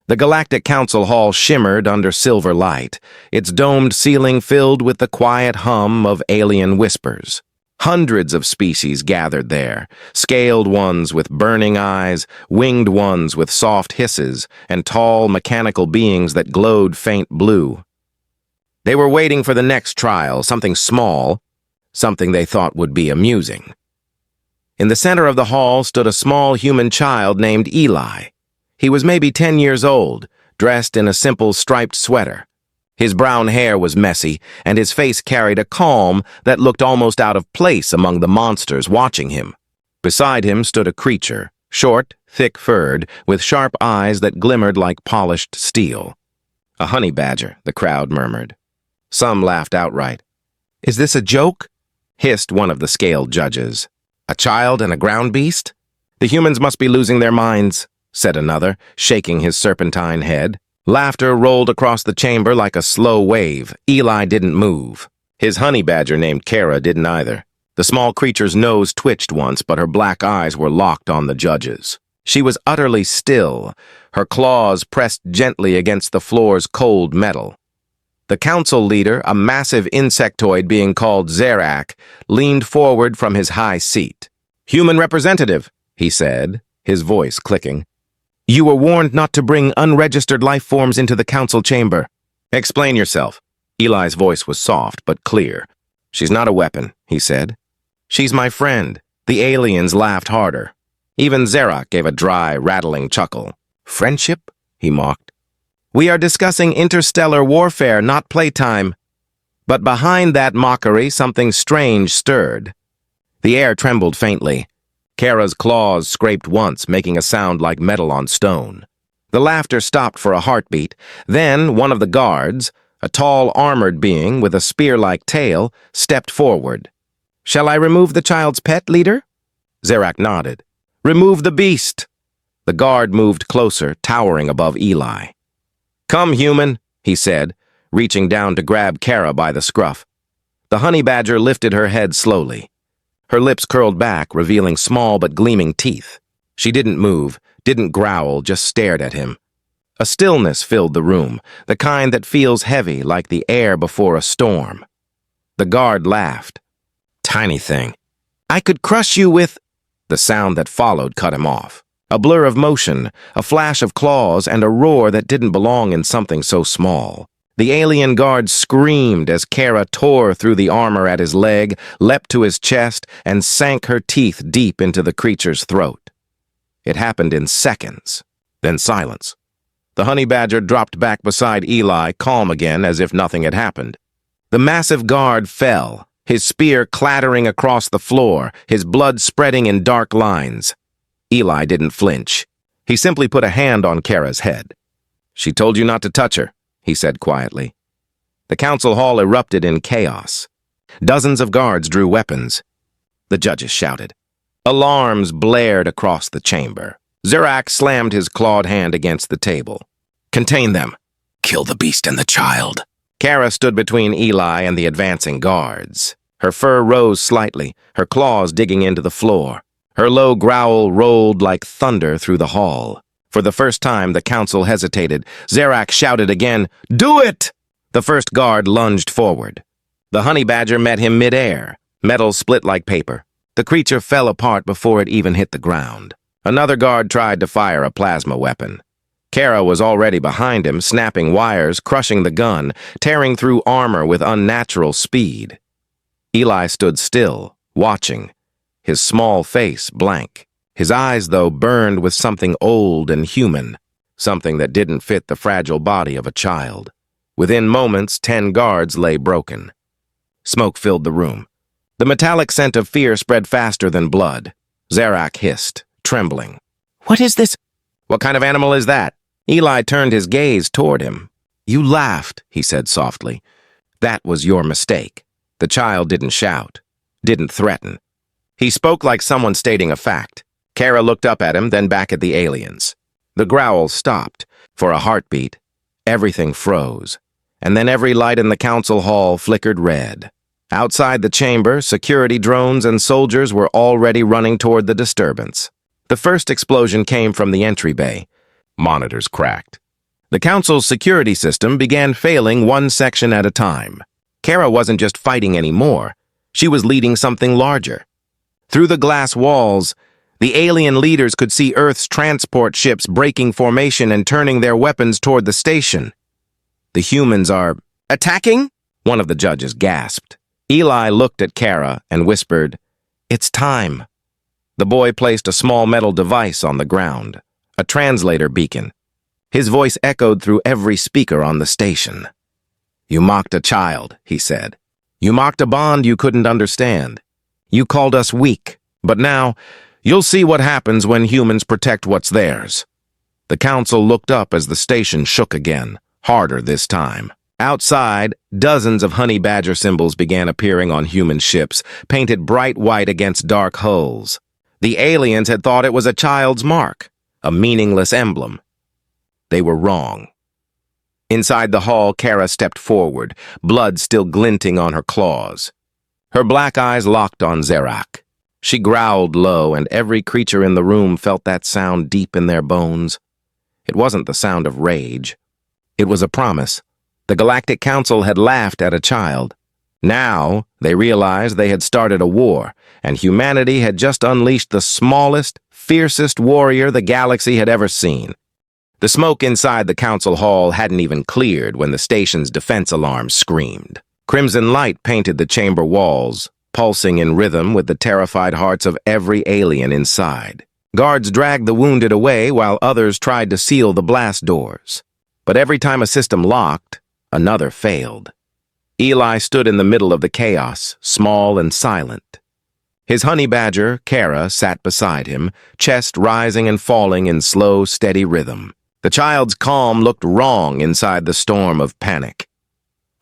The Galactic Council Hall shimmered under silver light, its domed ceiling filled with the quiet hum of alien whispers. Hundreds of species gathered there, scaled ones with burning eyes, winged ones with soft hisses, and tall mechanical beings that glowed faint blue. They were waiting for the next trial, something small, something they thought would be amusing. In the center of the hall stood a small human child named Eli. He was maybe 10 years old, dressed in a simple striped sweater. His brown hair was messy, and his face carried a calm that looked almost out of place among the monsters watching him. Beside him stood a creature, short, thick-furred, with sharp eyes that glimmered like polished steel. "A honey badger," the crowd murmured. Some laughed outright. "Is this a joke?" hissed one of the scaled judges. "A child and a ground beast? The humans must be losing their minds," said another, shaking his serpentine head. Laughter rolled across the chamber like a slow wave. Eli didn't move. His honey badger named Kara didn't either. The small creature's nose twitched once, but her black eyes were locked on the judges. She was utterly still, her claws pressed gently against the floor's cold metal. The council leader, a massive insectoid being called Zerak, leaned forward from his high seat. "Human representative," he said, his voice clicking. "You were warned not to bring unregistered life forms into the council chamber. Explain yourself." Eli's voice was soft but clear. "She's not a weapon," he said. "She's my friend." The aliens laughed harder. Even Zerak gave a dry, rattling chuckle. "Friendship?" he mocked. "We are discussing interstellar warfare, not playtime." But behind that mockery, something strange stirred. The air trembled faintly. Kara's claws scraped once, making a sound like metal on stone. The laughter stopped for a heartbeat. Then one of the guards, a tall, armored being with a spear-like tail, stepped forward. "Shall I remove the child's pet, leader?" Zerak nodded. "Remove the beast." The guard moved closer, towering above Eli. "Come, human," he said, reaching down to grab Kara by the scruff. The honey badger lifted her head slowly. Her lips curled back, revealing small but gleaming teeth. She didn't move, didn't growl, just stared at him. A stillness filled the room, the kind that feels heavy like the air before a storm. The guard laughed. "Tiny thing. I could crush you with—" The sound that followed cut him off. A blur of motion, a flash of claws, and a roar that didn't belong in something so small. The alien guard screamed as Kara tore through the armor at his leg, leapt to his chest, and sank her teeth deep into the creature's throat. It happened in seconds. Then silence. The honey badger dropped back beside Eli, calm again as if nothing had happened. The massive guard fell, his spear clattering across the floor, his blood spreading in dark lines. Eli didn't flinch. He simply put a hand on Kara's head. "She told you not to touch her," he said quietly. The council hall erupted in chaos. Dozens of guards drew weapons. The judges shouted. Alarms blared across the chamber. Zerak slammed his clawed hand against the table. "Contain them. Kill the beast and the child." Kara stood between Eli and the advancing guards. Her fur rose slightly, her claws digging into the floor. Her low growl rolled like thunder through the hall. For the first time, the council hesitated. Zerak shouted again, "Do it!" The first guard lunged forward. The honey badger met him mid-air. Metal split like paper. The creature fell apart before it even hit the ground. Another guard tried to fire a plasma weapon. Kara was already behind him, snapping wires, crushing the gun, tearing through armor with unnatural speed. Eli stood still, watching, his small face blank. His eyes, though, burned with something old and human, something that didn't fit the fragile body of a child. Within moments, 10 guards lay broken. Smoke filled the room. The metallic scent of fear spread faster than blood. Zerak hissed, trembling. "What is this? What kind of animal is that?" Eli turned his gaze toward him. "You laughed," he said softly. "That was your mistake." The child didn't shout, didn't threaten. He spoke like someone stating a fact. Kara looked up at him, then back at the aliens. The growl stopped. For a heartbeat, everything froze. And then every light in the council hall flickered red. Outside the chamber, security drones and soldiers were already running toward the disturbance. The first explosion came from the entry bay. Monitors cracked. The Council's security system began failing one section at a time. Kara wasn't just fighting anymore. She was leading something larger. Through the glass walls, the alien leaders could see Earth's transport ships breaking formation and turning their weapons toward the station. The humans are attacking? One of the judges gasped. Eli looked at Kara and whispered, "It's time." The boy placed a small metal device on the ground, a translator beacon. His voice echoed through every speaker on the station. "You mocked a child," he said. "You mocked a bond you couldn't understand. You called us weak, but now you'll see what happens when humans protect what's theirs." The council looked up as the station shook again, harder this time. Outside, dozens of honey badger symbols began appearing on human ships, painted bright white against dark hulls. The aliens had thought it was a child's mark, a meaningless emblem. They were wrong. Inside the hall, Kara stepped forward, blood still glinting on her claws. Her black eyes locked on Zerak. She growled low, and every creature in the room felt that sound deep in their bones. It wasn't the sound of rage. It was a promise. The Galactic Council had laughed at a child. Now, they realized they had started a war, and humanity had just unleashed the smallest, fiercest warrior the galaxy had ever seen. The smoke inside the council hall hadn't even cleared when the station's defense alarm screamed. Crimson light painted the chamber walls, pulsing in rhythm with the terrified hearts of every alien inside. Guards dragged the wounded away while others tried to seal the blast doors. But every time a system locked, another failed. Eli stood in the middle of the chaos, small and silent. His honey badger, Kara, sat beside him, chest rising and falling in slow, steady rhythm. The child's calm looked wrong inside the storm of panic.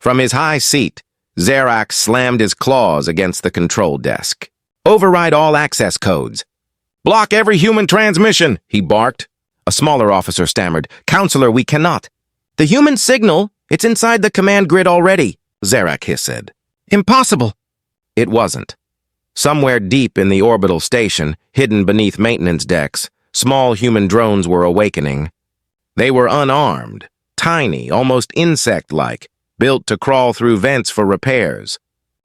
From his high seat, Zerak slammed his claws against the control desk. "Override all access codes." "Block every human transmission," he barked. A smaller officer stammered, "Counselor, we cannot." "The human signal, it's inside the command grid already," Zerak hissed. "Impossible." It wasn't. Somewhere deep in the orbital station, hidden beneath maintenance decks, small human drones were awakening. They were unarmed, tiny, almost insect-like, built to crawl through vents for repairs.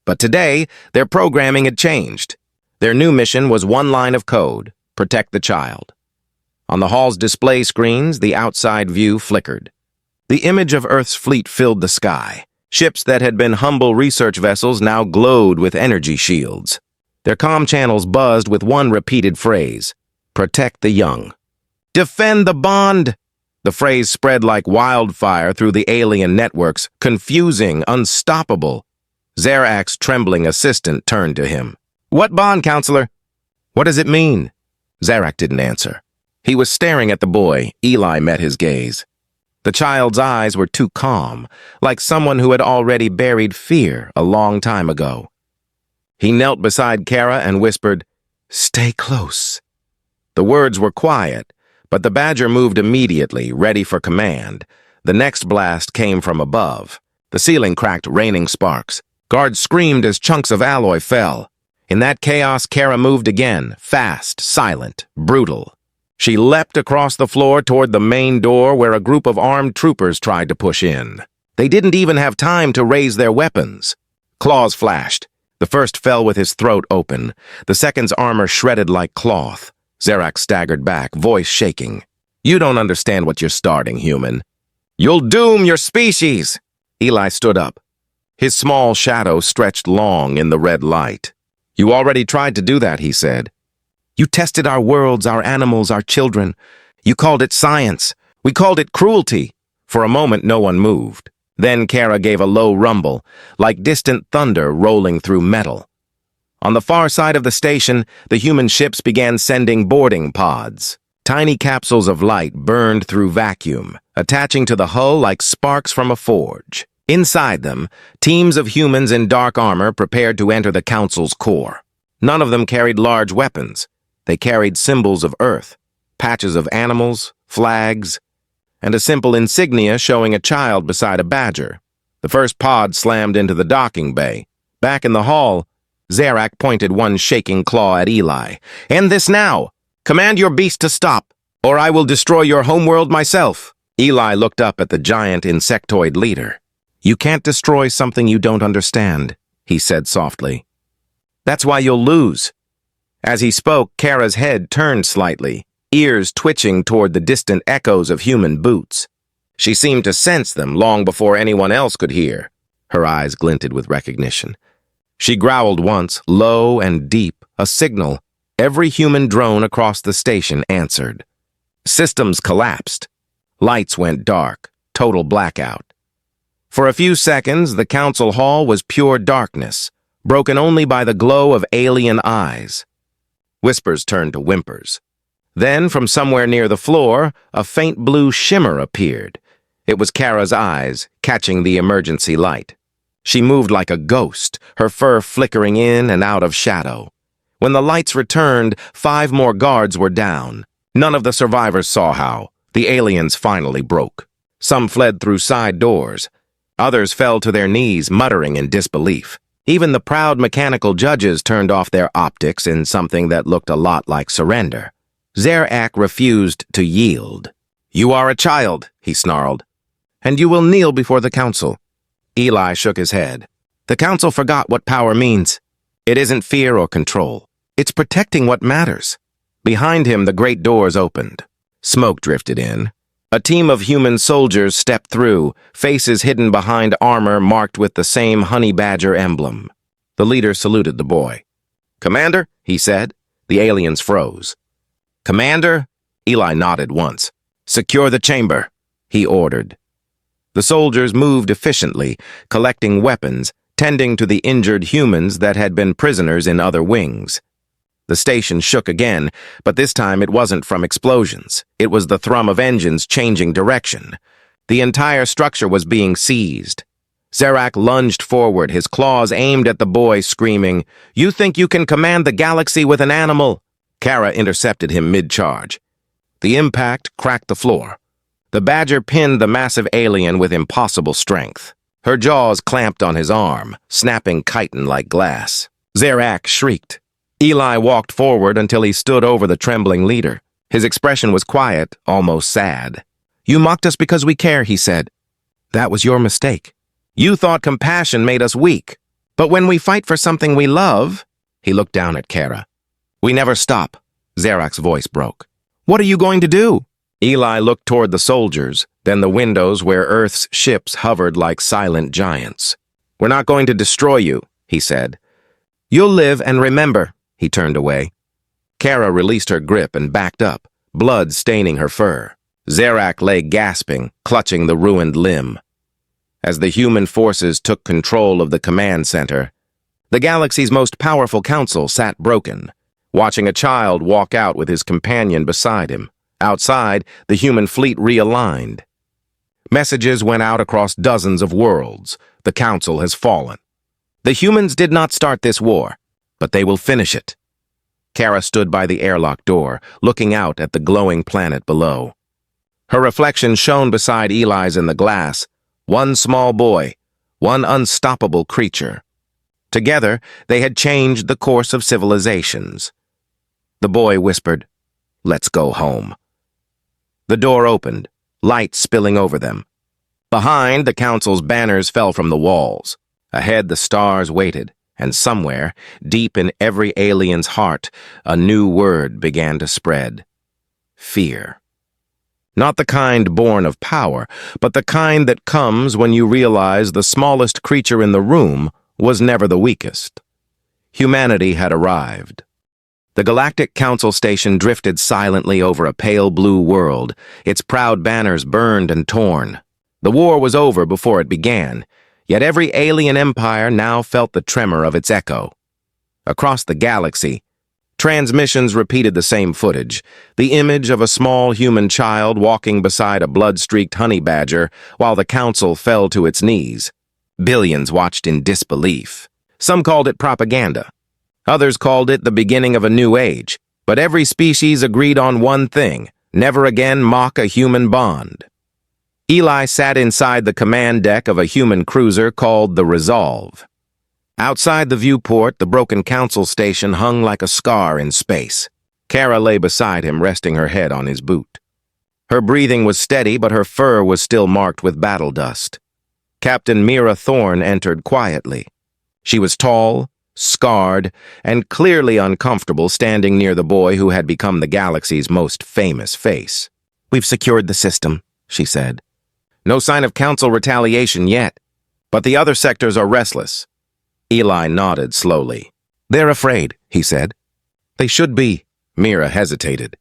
But today, their programming had changed. Their new mission was one line of code: protect the child. On the hall's display screens, the outside view flickered. The image of Earth's fleet filled the sky. Ships that had been humble research vessels now glowed with energy shields. Their comm channels buzzed with one repeated phrase: "Protect the young." "Defend the bond!" The phrase spread like wildfire through the alien networks, confusing, unstoppable. Zerak's trembling assistant turned to him. "What bond, Counselor?" "What does it mean?" Zerak didn't answer. He was staring at the boy. Eli met his gaze. The child's eyes were too calm, like someone who had already buried fear a long time ago. He knelt beside Kara and whispered, "Stay close." The words were quiet, but the badger moved immediately, ready for command. The next blast came from above. The ceiling cracked, raining sparks. Guards screamed as chunks of alloy fell. In that chaos, Kara moved again, fast, silent, brutal. She leapt across the floor toward the main door where a group of armed troopers tried to push in. They didn't even have time to raise their weapons. Claws flashed. The first fell with his throat open. The second's armor shredded like cloth. Zerak staggered back, voice shaking. "You don't understand what you're starting, human. You'll doom your species!" Eli stood up. His small shadow stretched long in the red light. "You already tried to do that," he said. "You tested our worlds, our animals, our children. You called it science. We called it cruelty." For a moment, no one moved. Then Kara gave a low rumble, like distant thunder rolling through metal. On the far side of the station, the human ships began sending boarding pods. Tiny capsules of light burned through vacuum, attaching to the hull like sparks from a forge. Inside them, teams of humans in dark armor prepared to enter the Council's core. None of them carried large weapons. They carried symbols of Earth, patches of animals, flags, and a simple insignia showing a child beside a badger. The first pod slammed into the docking bay. Back in the hall, Zerak pointed one shaking claw at Eli. "End this now! Command your beast to stop, or I will destroy your homeworld myself." Eli looked up at the giant insectoid leader. "You can't destroy something you don't understand," he said softly. "That's why you'll lose." As he spoke, Kara's head turned slightly, ears twitching toward the distant echoes of human boots. She seemed to sense them long before anyone else could hear. Her eyes glinted with recognition. She growled once, low and deep, a signal. Every human drone across the station answered. Systems collapsed. Lights went dark, total blackout. For a few seconds, the council hall was pure darkness, broken only by the glow of alien eyes. Whispers turned to whimpers. Then, from somewhere near the floor, a faint blue shimmer appeared. It was Kara's eyes, catching the emergency light. She moved like a ghost, her fur flickering in and out of shadow. When the lights returned, 5 more guards were down. None of the survivors saw how. The aliens finally broke. Some fled through side doors. Others fell to their knees, muttering in disbelief. Even the proud mechanical judges turned off their optics in something that looked a lot like surrender. Zerak refused to yield. "You are a child," he snarled, "and you will kneel before the council." Eli shook his head. "The council forgot what power means. It isn't fear or control. It's protecting what matters." Behind him, the great doors opened. Smoke drifted in. A team of human soldiers stepped through, faces hidden behind armor marked with the same honey badger emblem. The leader saluted the boy. "Commander," he said. The aliens froze. "Commander?" Eli nodded once. "Secure the chamber," he ordered. The soldiers moved efficiently, collecting weapons, tending to the injured humans that had been prisoners in other wings. The station shook again, but this time it wasn't from explosions. It was the thrum of engines changing direction. The entire structure was being seized. Zerak lunged forward, his claws aimed at the boy, screaming, "You think you can command the galaxy with an animal?" Kara intercepted him mid-charge. The impact cracked the floor. The badger pinned the massive alien with impossible strength. Her jaws clamped on his arm, snapping chitin like glass. Zerak shrieked. Eli walked forward until he stood over the trembling leader. His expression was quiet, almost sad. "You mocked us because we care," he said. "That was your mistake. You thought compassion made us weak. But when we fight for something we love," he looked down at Kara. "We never stop." Zerak's voice broke. "What are you going to do?" Eli looked toward the soldiers, then the windows where Earth's ships hovered like silent giants. "We're not going to destroy you," he said. "You'll live and remember." He turned away. Kara released her grip and backed up, blood staining her fur. Zerak lay gasping, clutching the ruined limb. As the human forces took control of the command center, the galaxy's most powerful council sat broken, watching a child walk out with his companion beside him. Outside, the human fleet realigned. Messages went out across dozens of worlds. The council has fallen. The humans did not start this war, but they will finish it. Kara stood by the airlock door, looking out at the glowing planet below. Her reflection shone beside Eli's in the glass. One small boy, one unstoppable creature. Together, they had changed the course of civilizations. The boy whispered, "Let's go home." The door opened, light spilling over them. Behind, the council's banners fell from the walls. Ahead, the stars waited, and somewhere, deep in every alien's heart, a new word began to spread. Fear. Not the kind born of power, but the kind that comes when you realize the smallest creature in the room was never the weakest. Humanity had arrived. The Galactic Council station drifted silently over a pale blue world, its proud banners burned and torn. The war was over before it began, yet every alien empire now felt the tremor of its echo. Across the galaxy, transmissions repeated the same footage, the image of a small human child walking beside a blood-streaked honey badger while the Council fell to its knees. Billions watched in disbelief. Some called it propaganda. Others called it the beginning of a new age, but every species agreed on one thing: never again mock a human bond. Eli sat inside the command deck of a human cruiser called the Resolve. Outside the viewport, the broken council station hung like a scar in space. Kara lay beside him, resting her head on his boot. Her breathing was steady, but her fur was still marked with battle dust. Captain Mira Thorne entered quietly. She was tall, scarred, and clearly uncomfortable standing near the boy who had become the galaxy's most famous face. "We've secured the system," she said. "No sign of Council retaliation yet, but the other sectors are restless." Eli nodded slowly. "They're afraid," he said. "They should be." Mira hesitated.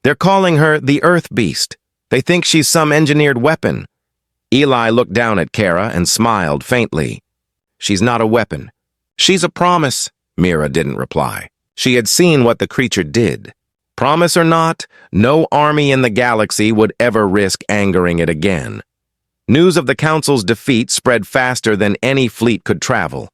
"They're calling her the Earth Beast. They think she's some engineered weapon." Eli looked down at Kara and smiled faintly. "She's not a weapon. She's a promise." Mira didn't reply. She had seen what the creature did. Promise or not, no army in the galaxy would ever risk angering it again. News of the Council's defeat spread faster than any fleet could travel.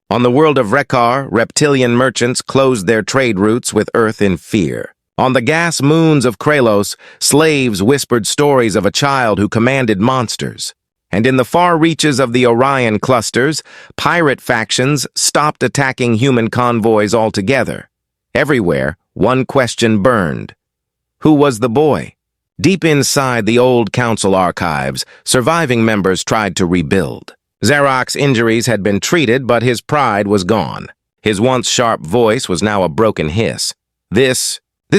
On the world of Rekar, reptilian merchants closed their trade routes with Earth in fear. On the gas moons of Kralos, slaves whispered stories of a child who commanded monsters. And in the far reaches of the Orion clusters, pirate factions stopped attacking human convoys altogether. Everywhere, one question burned. Who was the boy? Deep inside the old Council archives, surviving members tried to rebuild. Zarok's injuries had been treated, but his pride was gone. His once sharp voice was now a broken hiss. This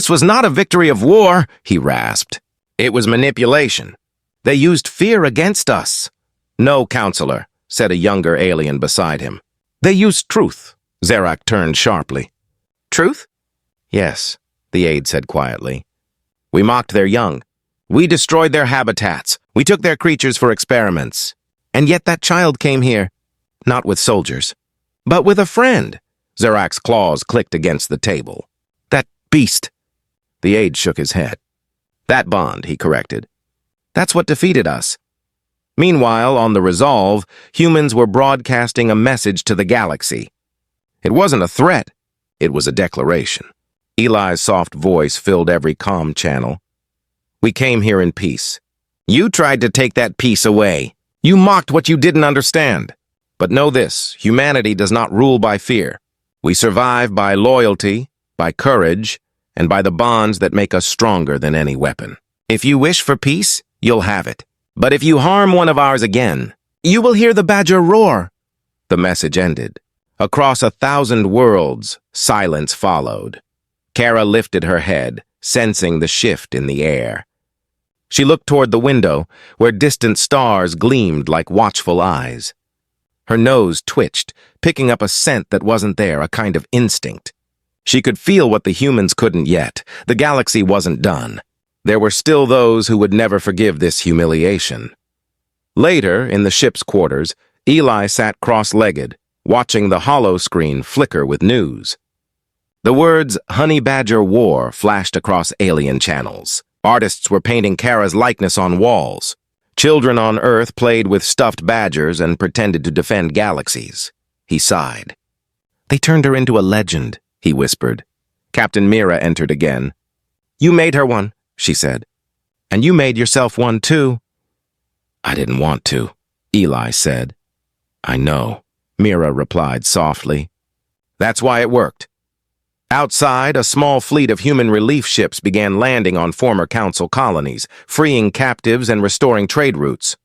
was not a victory of war," he rasped. "It was manipulation. They used fear against us." "No, Counselor," said a younger alien beside him. "They used truth." Zarok turned sharply. "Truth?" "Yes," the aide said quietly. "We mocked their young. We destroyed their habitats. We took their creatures for experiments. And yet that child came here, not with soldiers, but with a friend." Zarok's claws clicked against the table. "That beast." The aide shook his head. "That bond," he corrected. "That's what defeated us." Meanwhile, on the Resolve, humans were broadcasting a message to the galaxy. It wasn't a threat. It was a declaration. Eli's soft voice filled every comm channel. "We came here in peace. You tried to take that peace away. You mocked what you didn't understand. But know this, humanity does not rule by fear. We survive by loyalty, by courage, and by the bonds that make us stronger than any weapon. If you wish for peace, you'll have it. But if you harm one of ours again, you will hear the badger roar." The message ended. Across 1,000 worlds, silence followed. Kara lifted her head, sensing the shift in the air. She looked toward the window, where distant stars gleamed like watchful eyes. Her nose twitched, picking up a scent that wasn't there, a kind of instinct. She could feel what the humans couldn't yet. The galaxy wasn't done. There were still those who would never forgive this humiliation. Later, in the ship's quarters, Eli sat cross-legged, watching the hollow screen flicker with news. The words "Honey Badger War" flashed across alien channels. Artists were painting Kara's likeness on walls. Children on Earth played with stuffed badgers and pretended to defend galaxies. He sighed. "They turned her into a legend," he whispered. Captain Mira entered again. "You made her one," she said. "And you made yourself one, too." "I didn't want to," Eli said. "I know," Mira replied softly. "That's why it worked." Outside, a small fleet of human relief ships began landing on former Council colonies, freeing captives and restoring trade routes.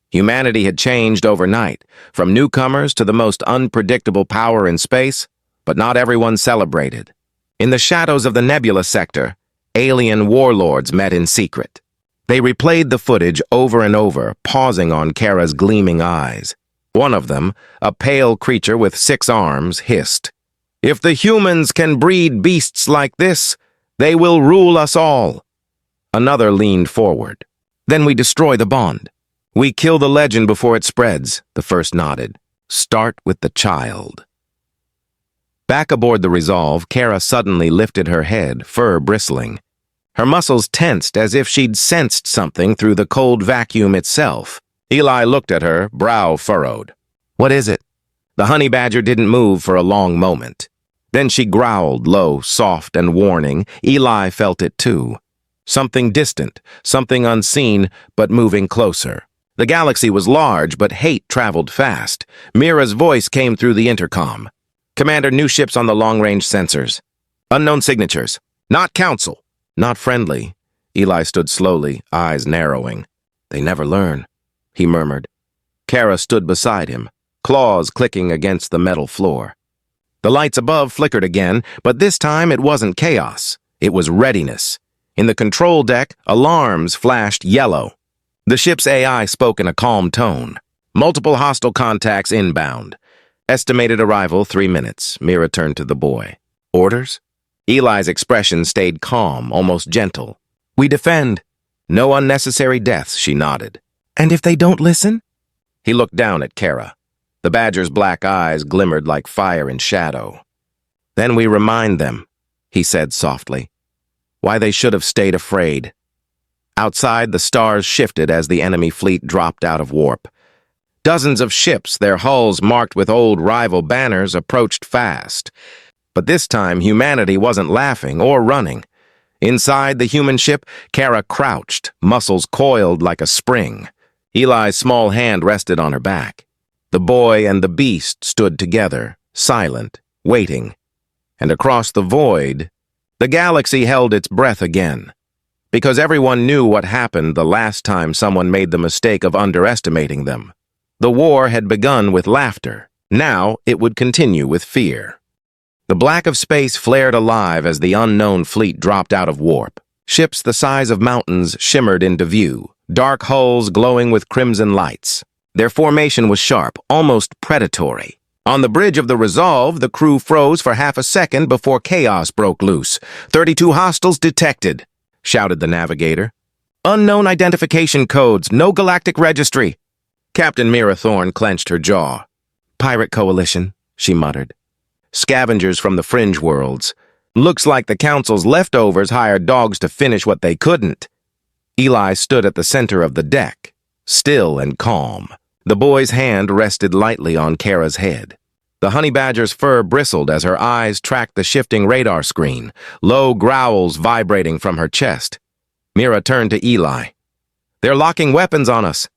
Humanity had changed overnight, from newcomers to the most unpredictable power in space, but not everyone celebrated. In the shadows of the Nebula sector, alien warlords met in secret. They replayed the footage over and over, pausing on Kara's gleaming eyes. One of them, a pale creature with 6 arms, hissed, "If the humans can breed beasts like this, they will rule us all." Another leaned forward. "Then we destroy the bond. We kill the legend before it spreads," the first nodded. "Start with the child." Back aboard the Resolve, Kara suddenly lifted her head, fur bristling. Her muscles tensed as if she'd sensed something through the cold vacuum itself. Eli looked at her, brow furrowed. "What is it?" The honey badger didn't move for a long moment. Then she growled, low, soft, and warning. Eli felt it too. Something distant, something unseen, but moving closer. The galaxy was large, but hate traveled fast. Mira's voice came through the intercom. "Commander, new ships on the long-range sensors. Unknown signatures. Not Council. Not friendly. Eli stood slowly, eyes narrowing. They never learn, he murmured. Kara stood beside him, claws clicking against the metal floor. The lights above flickered again, but this time it wasn't chaos. It was readiness. In the control deck, alarms flashed yellow. The ship's AI spoke in a calm tone. Multiple hostile contacts inbound. Estimated arrival 3 minutes. Mira turned to the boy. Orders? Eli's expression stayed calm, almost gentle. We defend. No unnecessary deaths, she nodded. And if they don't listen? He looked down at Kara. The badger's black eyes glimmered like fire in shadow. Then we remind them, he said softly, why they should have stayed afraid. Outside, the stars shifted as the enemy fleet dropped out of warp. Dozens of ships, their hulls marked with old rival banners, approached fast. But this time, humanity wasn't laughing or running. Inside the human ship, Kara crouched, muscles coiled like a spring. Eli's small hand rested on her back. The boy and the beast stood together, silent, waiting. And across the void, the galaxy held its breath again. Because everyone knew what happened the last time someone made the mistake of underestimating them. The war had begun with laughter. Now it would continue with fear. The black of space flared alive as the unknown fleet dropped out of warp. Ships the size of mountains shimmered into view, dark hulls glowing with crimson lights. Their formation was sharp, almost predatory. On the bridge of the Resolve, the crew froze for half a second before chaos broke loose. 32 hostiles detected, shouted the navigator. Unknown identification codes, no galactic registry. Captain Mira Thorne clenched her jaw. Pirate coalition, she muttered. Scavengers from the fringe worlds. Looks like the Council's leftovers hired dogs to finish what they couldn't. Eli stood at the center of the deck, still and calm. The boy's hand rested lightly on Kara's head. The honey badger's fur bristled as her eyes tracked the shifting radar screen, low growls vibrating from her chest. Mira turned to Eli. They're locking weapons on us.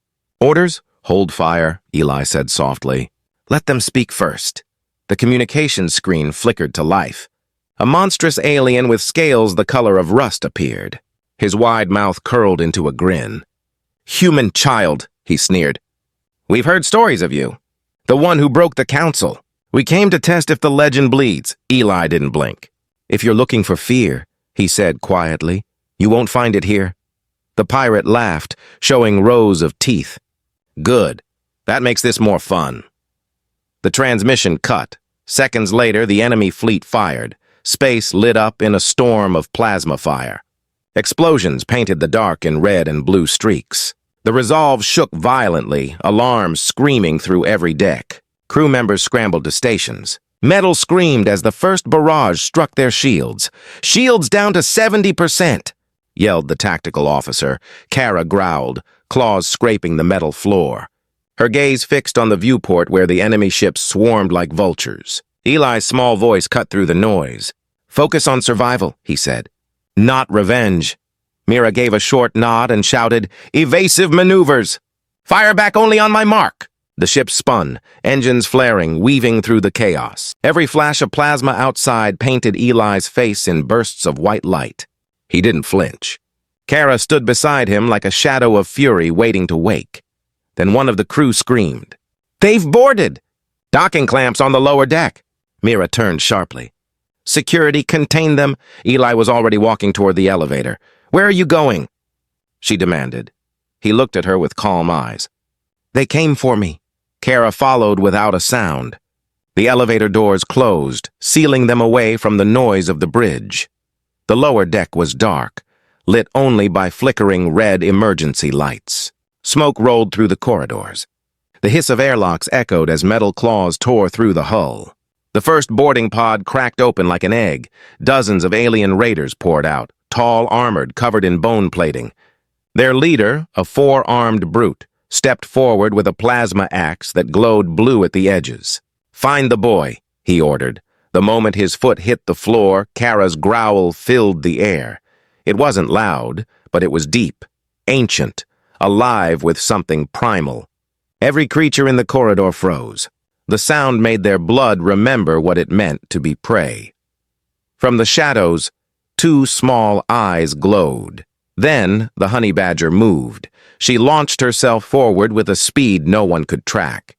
Orders? Hold fire, Eli said softly. Let them speak first. The communications screen flickered to life. A monstrous alien with scales the color of rust appeared. His wide mouth curled into a grin. Human child, he sneered. We've heard stories of you. The one who broke the council. We came to test if the legend bleeds. Eli didn't blink. If you're looking for fear, he said quietly, you won't find it here. The pirate laughed, showing rows of teeth. Good. That makes this more fun. The transmission cut. Seconds later, the enemy fleet fired. Space lit up in a storm of plasma fire. Explosions painted the dark in red and blue streaks. The Resolve shook violently, alarms screaming through every deck. Crew members scrambled to stations. Metal screamed as the first barrage struck their shields. Shields down to 70%, yelled the tactical officer. Kara growled, claws scraping the metal floor. Her gaze fixed on the viewport where the enemy ships swarmed like vultures. Eli's small voice cut through the noise. Focus on survival, he said. Not revenge. Mira gave a short nod and shouted, Evasive maneuvers! Fire back only on my mark! The ship spun, engines flaring, weaving through the chaos. Every flash of plasma outside painted Eli's face in bursts of white light. He didn't flinch. Kara stood beside him like a shadow of fury waiting to wake. Then one of the crew screamed. They've boarded! Docking clamps on the lower deck. Mira turned sharply. Security, contain them. Eli was already walking toward the elevator. Where are you going? She demanded. He looked at her with calm eyes. They came for me. Kara followed without a sound. The elevator doors closed, sealing them away from the noise of the bridge. The lower deck was dark, lit only by flickering red emergency lights. Smoke rolled through the corridors. The hiss of airlocks echoed as metal claws tore through the hull. The first boarding pod cracked open like an egg. Dozens of alien raiders poured out, tall, armored, covered in bone plating. Their leader, a four-armed brute, stepped forward with a plasma axe that glowed blue at the edges. Find the boy, he ordered. The moment his foot hit the floor, Kara's growl filled the air. It wasn't loud, but it was deep, ancient, alive with something primal. Every creature in the corridor froze. The sound made their blood remember what it meant to be prey. From the shadows, two small eyes glowed. Then the honey badger moved. She launched herself forward with a speed no one could track.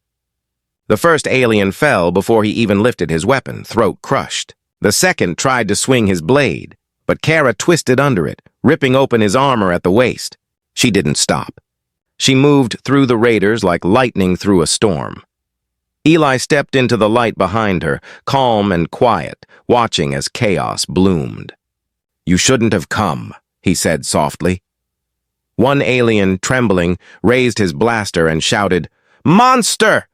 The first alien fell before he even lifted his weapon, throat crushed. The second tried to swing his blade, but Kara twisted under it, ripping open his armor at the waist. She didn't stop. She moved through the raiders like lightning through a storm. Eli stepped into the light behind her, calm and quiet, watching as chaos bloomed. "You shouldn't have come," he said softly. One alien, trembling, raised his blaster and shouted, "Monster!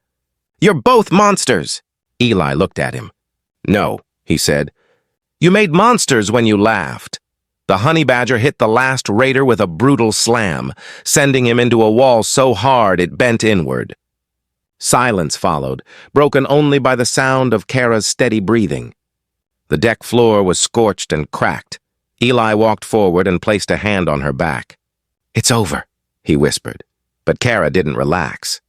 You're both monsters!" Eli looked at him. "No," he said. "You made monsters when you laughed." The honey badger hit the last raider with a brutal slam, sending him into a wall so hard it bent inward. Silence followed, broken only by the sound of Kara's steady breathing. The deck floor was scorched and cracked. Eli walked forward and placed a hand on her back. "It's over," he whispered, but Kara didn't relax.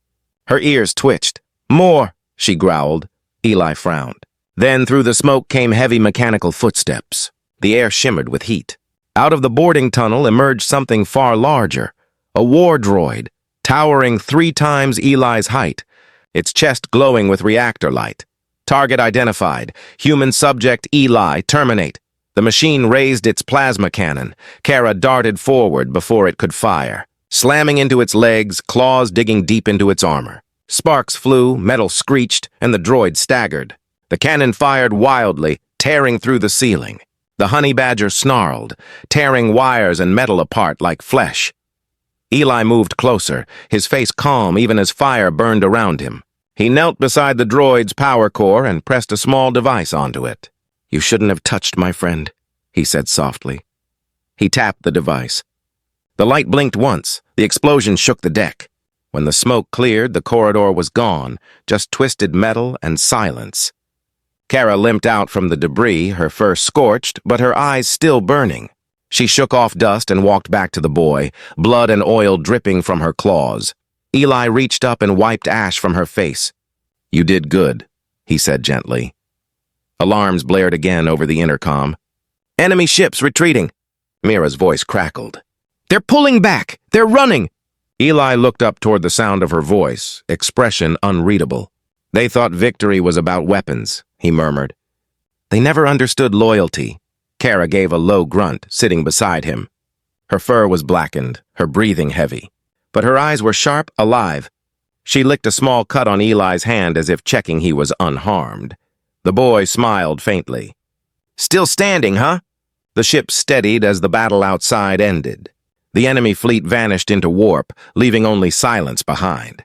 Her ears twitched. "More," she growled. Eli frowned. Then through the smoke came heavy mechanical footsteps. The air shimmered with heat. Out of the boarding tunnel emerged something far larger, a war droid, towering 3 times Eli's height, its chest glowing with reactor light. Target identified. Human subject Eli, terminate. The machine raised its plasma cannon. Kara darted forward before it could fire, slamming into its legs, claws digging deep into its armor. Sparks flew, metal screeched, and the droid staggered. The cannon fired wildly, tearing through the ceiling. The honey badger snarled, tearing wires and metal apart like flesh. Eli moved closer, his face calm even as fire burned around him. He knelt beside the droid's power core and pressed a small device onto it. "You shouldn't have touched my friend," he said softly. He tapped the device. The light blinked once. The explosion shook the deck. When the smoke cleared, the corridor was gone, just twisted metal and silence. Kara limped out from the debris, her fur scorched, but her eyes still burning. She shook off dust and walked back to the boy, blood and oil dripping from her claws. Eli reached up and wiped ash from her face. "You did good," he said gently. Alarms blared again over the intercom. "Enemy ships retreating." Mira's voice crackled. "They're pulling back! They're running!" Eli looked up toward the sound of her voice, expression unreadable. "They thought victory was about weapons," he murmured. "They never understood loyalty." Kara gave a low grunt, sitting beside him. Her fur was blackened, her breathing heavy, but her eyes were sharp, alive. She licked a small cut on Eli's hand as if checking he was unharmed. The boy smiled faintly. "Still standing, huh?" The ship steadied as the battle outside ended. The enemy fleet vanished into warp, leaving only silence behind.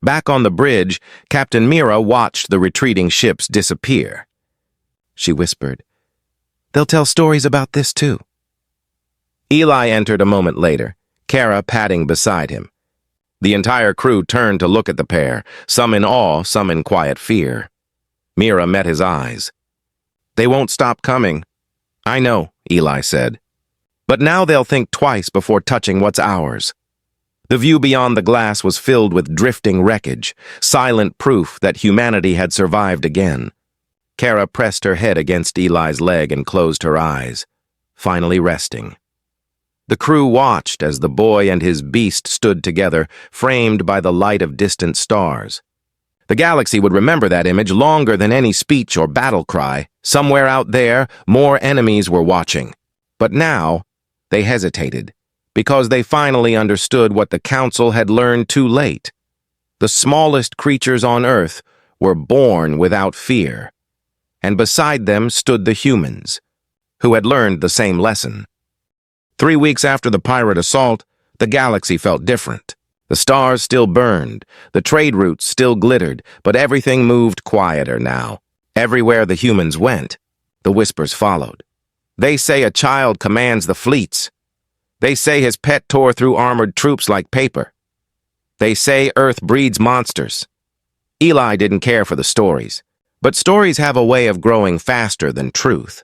Back on the bridge, Captain Mira watched the retreating ships disappear. She whispered, "They'll tell stories about this too." Eli entered a moment later, Kara padding beside him. The entire crew turned to look at the pair, some in awe, some in quiet fear. Mira met his eyes. "They won't stop coming." "I know," Eli said. "But now they'll think twice before touching what's ours." The view beyond the glass was filled with drifting wreckage, silent proof that humanity had survived again. Kara pressed her head against Eli's leg and closed her eyes, finally resting. The crew watched as the boy and his beast stood together, framed by the light of distant stars. The galaxy would remember that image longer than any speech or battle cry. Somewhere out there, more enemies were watching. But now, they hesitated, because they finally understood what the Council had learned too late. The smallest creatures on Earth were born without fear, and beside them stood the humans, who had learned the same lesson. 3 weeks after the pirate assault, the galaxy felt different. The stars still burned, the trade routes still glittered, but everything moved quieter now. Everywhere the humans went, the whispers followed. They say a child commands the fleets. They say his pet tore through armored troops like paper. They say Earth breeds monsters. Eli didn't care for the stories, but stories have a way of growing faster than truth.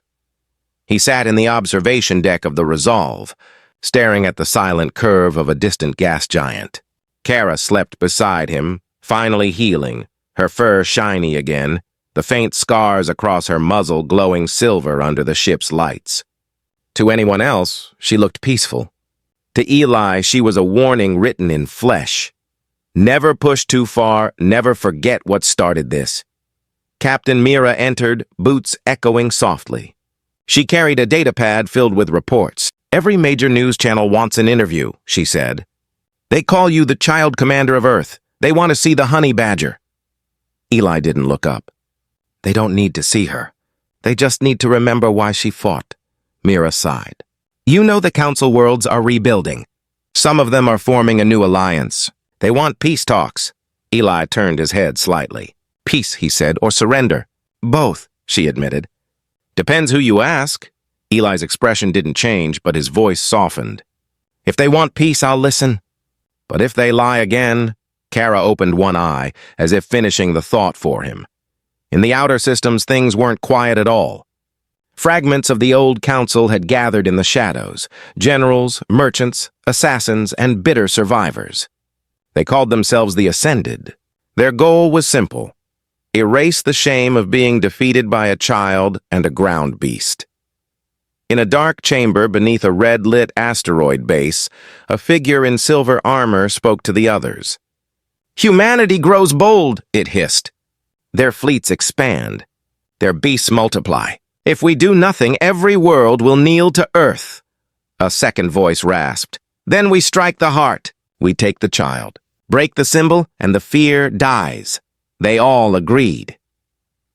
He sat in the observation deck of the Resolve, staring at the silent curve of a distant gas giant. Kara slept beside him, finally healing, her fur shiny again, the faint scars across her muzzle glowing silver under the ship's lights. To anyone else, she looked peaceful, To Eli, she was a warning written in flesh. Never push too far, never forget what started this. Captain Mira entered, boots echoing softly. She carried a datapad filled with reports. "Every major news channel wants an interview," she said. "They call you the child commander of Earth. They want to see the honey badger." Eli didn't look up. "They don't need to see her. They just need to remember why she fought," Mira sighed. "You know the Council worlds are rebuilding. Some of them are forming a new alliance. They want peace talks." Eli turned his head slightly. "Peace," he said, "or surrender?" "Both," she admitted. "Depends who you ask." Eli's expression didn't change, but his voice softened. "If they want peace, I'll listen. But if they lie again..." Kara opened one eye, as if finishing the thought for him. In the outer systems, things weren't quiet at all. Fragments of the old council had gathered in the shadows, generals, merchants, assassins, and bitter survivors. They called themselves the Ascended. Their goal was simple: erase the shame of being defeated by a child and a ground beast. In a dark chamber beneath a red-lit asteroid base, a figure in silver armor spoke to the others. "Humanity grows bold," it hissed. "Their fleets expand. Their beasts multiply. If we do nothing, every world will kneel to Earth." A second voice rasped. "Then we strike the heart. We take the child. Break the symbol, and the fear dies." They all agreed.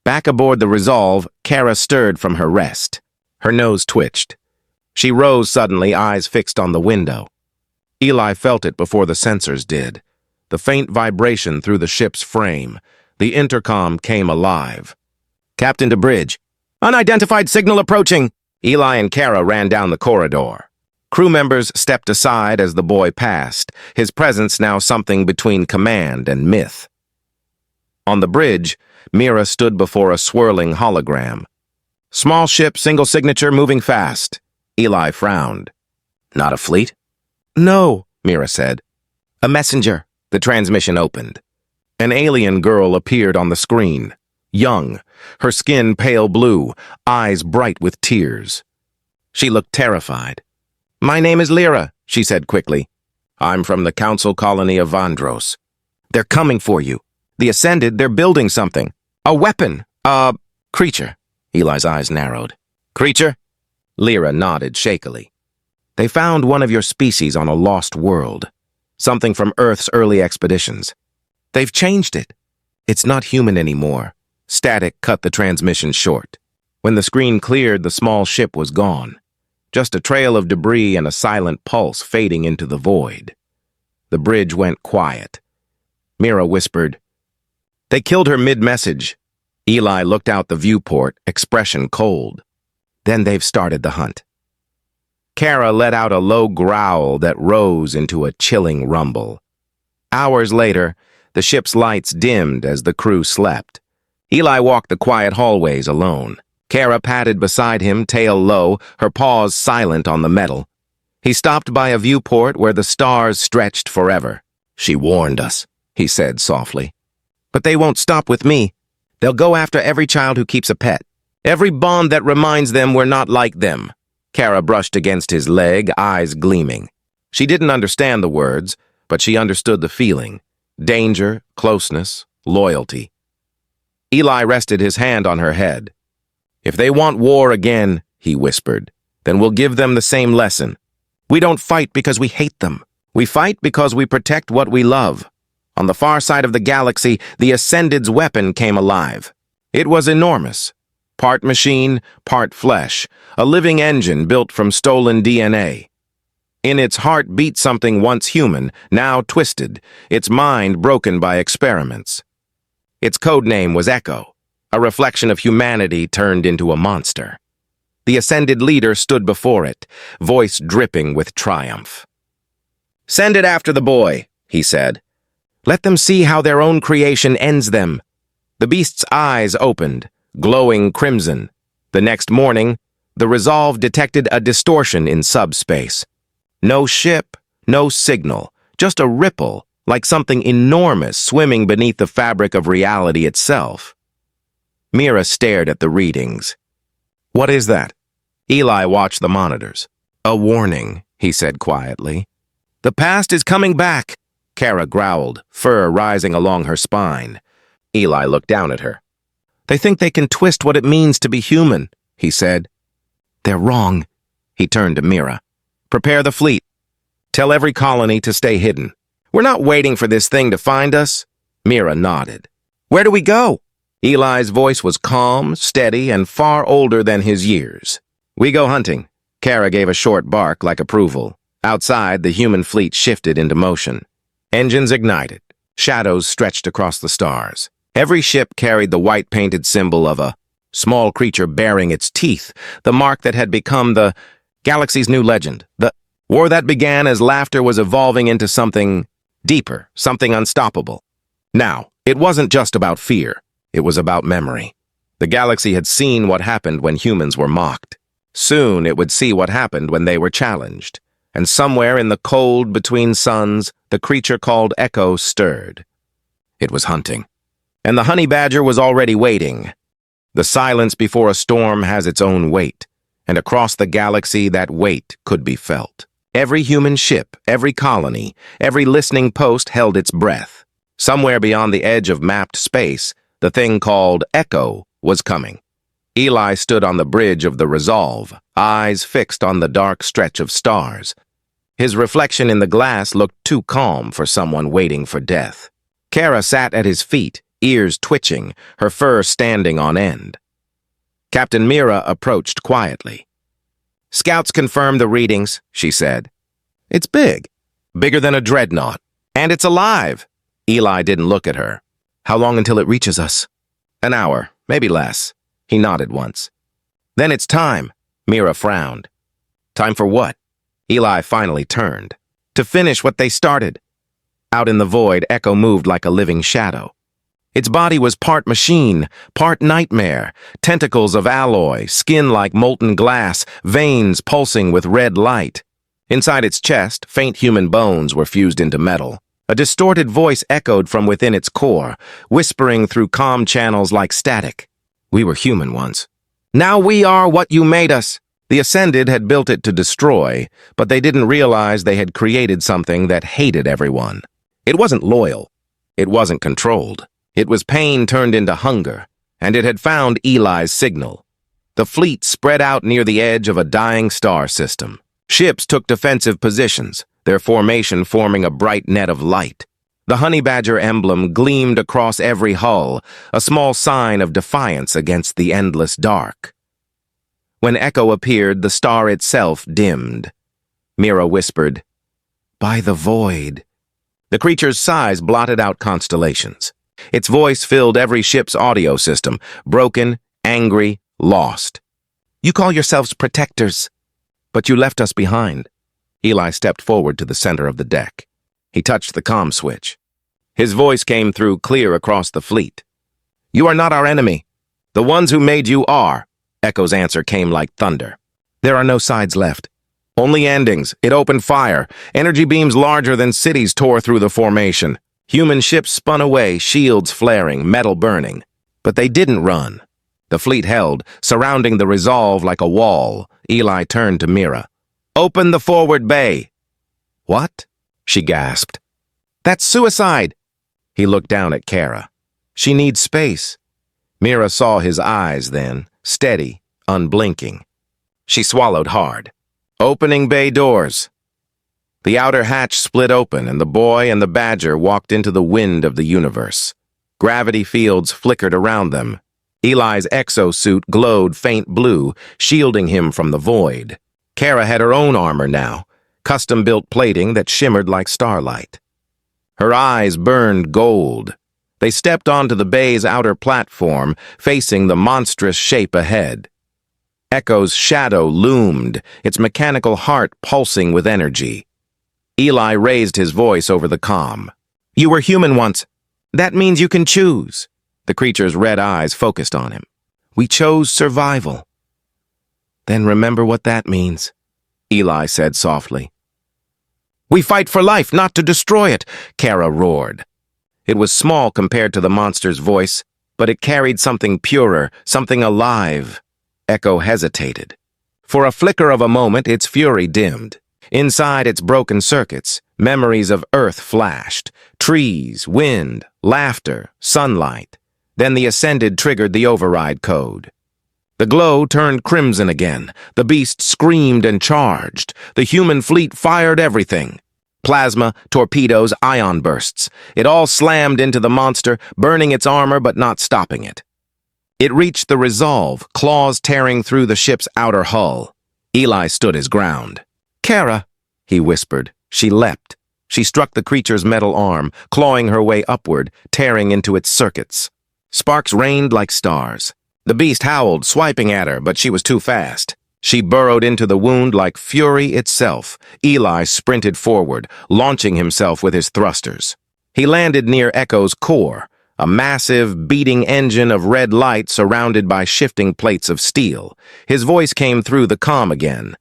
Back aboard the Resolve, Kara stirred from her rest. Her nose twitched. She rose suddenly, eyes fixed on the window. Eli felt it before the sensors did. The faint vibration through the ship's frame. The intercom came alive. "Captain to bridge. Unidentified signal approaching." Eli and Kara ran down the corridor. Crew members stepped aside as the boy passed, his presence now something between command and myth. On the bridge, Mira stood before a swirling hologram. "Small ship, single signature, moving fast." Eli frowned. "Not a fleet?" "No," Mira said. "A messenger." The transmission opened. An alien girl appeared on the screen. Young, her skin pale blue, eyes bright with tears. She looked terrified. "My name is Lyra," she said quickly. "I'm from the Council colony of Vandros. They're coming for you. The Ascended, they're building something. A weapon. A creature." Eli's eyes narrowed. "Creature?" Lyra nodded shakily. "They found one of your species on a lost world. Something from Earth's early expeditions. They've changed it. It's not human anymore." Static cut the transmission short. When the screen cleared, the small ship was gone. Just a trail of debris and a silent pulse fading into the void. The bridge went quiet. Mira whispered, "They killed her mid-message." Eli looked out the viewport, expression cold. "Then they've started the hunt." Kara let out a low growl that rose into a chilling rumble. Hours later, the ship's lights dimmed as the crew slept. Eli walked the quiet hallways alone. Kara padded beside him, tail low, her paws silent on the metal. He stopped by a viewport where the stars stretched forever. "She warned us," he said softly. "But they won't stop with me. They'll go after every child who keeps a pet. Every bond that reminds them we're not like them." Kara brushed against his leg, eyes gleaming. She didn't understand the words, but she understood the feeling. Danger, closeness, loyalty. Eli rested his hand on her head. "If they want war again," he whispered, "then we'll give them the same lesson. We don't fight because we hate them. We fight because we protect what we love." On the far side of the galaxy, the Ascended's weapon came alive. It was enormous. Part machine, part flesh, a living engine built from stolen DNA. In its heart beat something once human, now twisted, its mind broken by experiments. Its code name was Echo, a reflection of humanity turned into a monster. The Ascended leader stood before it, voice dripping with triumph. "Send it after the boy," he said. "Let them see how their own creation ends them." The beast's eyes opened, glowing crimson. The next morning, the Resolve detected a distortion in subspace. No ship, no signal, just a ripple, like something enormous swimming beneath the fabric of reality itself. Mira stared at the readings. "What is that?" Eli watched the monitors. "A warning," he said quietly. The past is coming back, Kara growled, fur rising along her spine. Eli looked down at her. They think they can twist what it means to be human, he said. They're wrong. He turned to Mira. Prepare the fleet. Tell every colony to stay hidden. We're not waiting for this thing to find us. Mira nodded. Where do we go? Eli's voice was calm, steady, and far older than his years. We go hunting. Kara gave a short bark like approval. Outside, the human fleet shifted into motion. Engines ignited. Shadows stretched across the stars. Every ship carried the white-painted symbol of a small creature baring its teeth, the mark that had become the galaxy's new legend, the war that began as laughter was evolving into something deeper, something unstoppable. Now, it wasn't just about fear. It was about memory. The galaxy had seen what happened when humans were mocked. Soon it would see what happened when they were challenged. And somewhere in the cold between suns, the creature called Echo stirred. It was hunting. And the honey badger was already waiting. The silence before a storm has its own weight, and across the galaxy that weight could be felt. Every human ship, every colony, every listening post held its breath. Somewhere beyond the edge of mapped space, the thing called Echo was coming. Eli stood on the bridge of the Resolve, eyes fixed on the dark stretch of stars. His reflection in the glass looked too calm for someone waiting for death. Kara sat at his feet, ears twitching, her fur standing on end. Captain Mira approached quietly. Scouts confirm the readings, she said. It's big. Bigger than a dreadnought. And it's alive. Eli didn't look at her. How long until it reaches us? An hour, maybe less. He nodded once. Then it's time. Mira frowned. Time for what? Eli finally turned. To finish what they started. Out in the void, Echo moved like a living shadow. Its body was part machine, part nightmare, tentacles of alloy, skin like molten glass, veins pulsing with red light. Inside its chest, faint human bones were fused into metal. A distorted voice echoed from within its core, whispering through comm channels like static. We were human once. Now we are what you made us. The Ascended had built it to destroy, but they didn't realize they had created something that hated everyone. It wasn't loyal. It wasn't controlled. It was pain turned into hunger, and it had found Eli's signal. The fleet spread out near the edge of a dying star system. Ships took defensive positions, their formation forming a bright net of light. The honey badger emblem gleamed across every hull, a small sign of defiance against the endless dark. When Echo appeared, the star itself dimmed. Mira whispered, "By the void." The creature's size blotted out constellations. Its voice filled every ship's audio system, broken, angry, lost. You call yourselves protectors, but you left us behind. Eli stepped forward to the center of the deck. He touched the comm switch. His voice came through clear across the fleet. You are not our enemy. The ones who made you are. Echo's answer came like thunder. There are no sides left. Only endings. It opened fire. Energy beams larger than cities tore through the formation. Human ships spun away, shields flaring, metal burning. But they didn't run. The fleet held, surrounding the Resolve like a wall. Eli turned to Mira. Open the forward bay. What? She gasped. That's suicide. He looked down at Kara. She needs space. Mira saw his eyes then, steady, unblinking. She swallowed hard. Opening bay doors. The outer hatch split open, and the boy and the badger walked into the wind of the universe. Gravity fields flickered around them. Eli's exosuit glowed faint blue, shielding him from the void. Kara had her own armor now, custom-built plating that shimmered like starlight. Her eyes burned gold. They stepped onto the bay's outer platform, facing the monstrous shape ahead. Echo's shadow loomed, its mechanical heart pulsing with energy. Eli raised his voice over the comm. You were human once. That means you can choose. The creature's red eyes focused on him. We chose survival. Then remember what that means, Eli said softly. We fight for life, not to destroy it, Kara roared. It was small compared to the monster's voice, but it carried something purer, something alive. Echo hesitated. For a flicker of a moment, its fury dimmed. Inside its broken circuits, Memories of Earth flashed. Trees, wind, laughter, sunlight. Then the Ascended triggered the override code. The glow turned crimson again. The beast screamed and charged. The human fleet fired everything. Plasma, torpedoes, ion bursts. It all slammed into the monster, burning its armor but not stopping it. It reached the Resolve, claws tearing through the ship's outer hull. Eli stood his ground. "Kara," he whispered. She leapt. She struck the creature's metal arm, clawing her way upward, tearing into its circuits. Sparks rained like stars. The beast howled, swiping at her, but she was too fast. She burrowed into the wound like fury itself. Eli sprinted forward, launching himself with his thrusters. He landed near Echo's core, a massive, beating engine of red light surrounded by shifting plates of steel. His voice came through the comm again.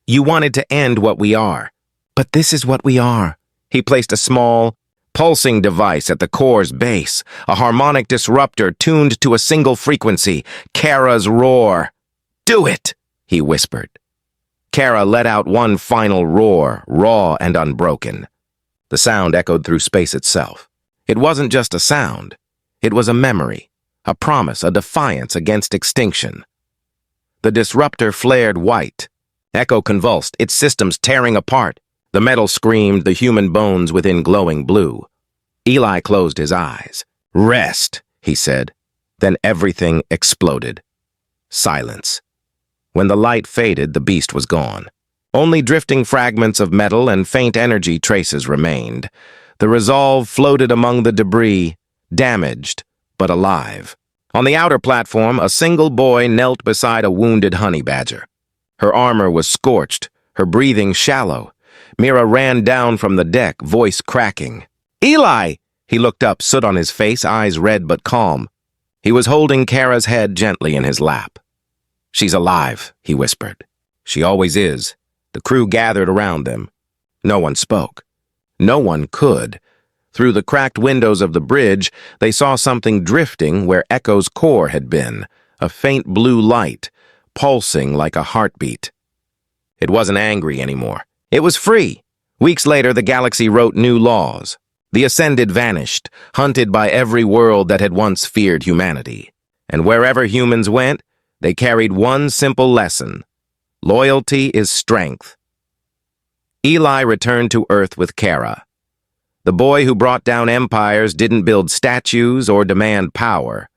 "You wanted to end what we are. But this is what we are." He placed a small, pulsing device at the core's base, a harmonic disruptor tuned to a single frequency, Kara's roar. "Do it," he whispered. Kara let out one final roar, raw and unbroken. The sound echoed through space itself. It wasn't just a sound. It was a memory, a promise, a defiance against extinction. The disruptor flared white. Echo convulsed, its systems tearing apart. The metal screamed, the human bones within glowing blue. Eli closed his eyes. "Rest," he said. Then everything exploded. Silence. When the light faded, the beast was gone. Only drifting fragments of metal and faint energy traces remained. The Resolve floated among the debris, damaged, but alive. On the outer platform, a single boy knelt beside a wounded honey badger. Her armor was scorched, her breathing shallow. Mira ran down from the deck, voice cracking. "Eli!" He looked up, soot on his face, eyes red but calm. He was holding Kara's head gently in his lap. "She's alive," he whispered. "She always is." The crew gathered around them. No one spoke. No one could. Through the cracked windows of the bridge, they saw something drifting where Echo's core had been, a faint blue light, pulsing like a heartbeat. It wasn't angry anymore. It was free. Weeks later, the galaxy wrote new laws. The Ascended vanished, hunted by every world that had once feared humanity. And wherever humans went, they carried one simple lesson. Loyalty is strength. Eli returned to Earth with Kara. The boy who brought down empires didn't build statues or demand power.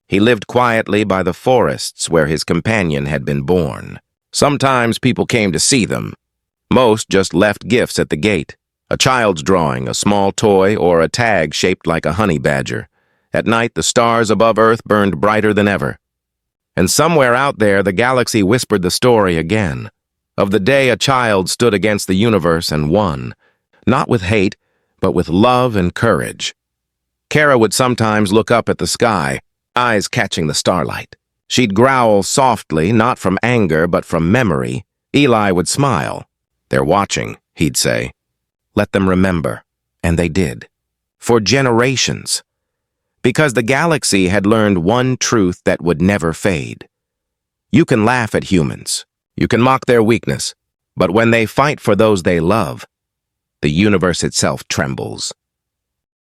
He lived quietly by the forests where his companion had been born. Sometimes people came to see them. Most just left gifts at the gate. A child's drawing, a small toy, or a tag shaped like a honey badger. At night, the stars above Earth burned brighter than ever. And somewhere out there, the galaxy whispered the story again, of the day a child stood against the universe and won, not with hate, but with love and courage. Kara would sometimes look up at the sky, eyes catching the starlight. She'd growl softly, not from anger, but from memory. Eli would smile. "They're watching," he'd say. "Let them remember." And they did. For generations. Because the galaxy had learned one truth that would never fade. You can laugh at humans. You can mock their weakness. But when they fight for those they love, the universe itself trembles.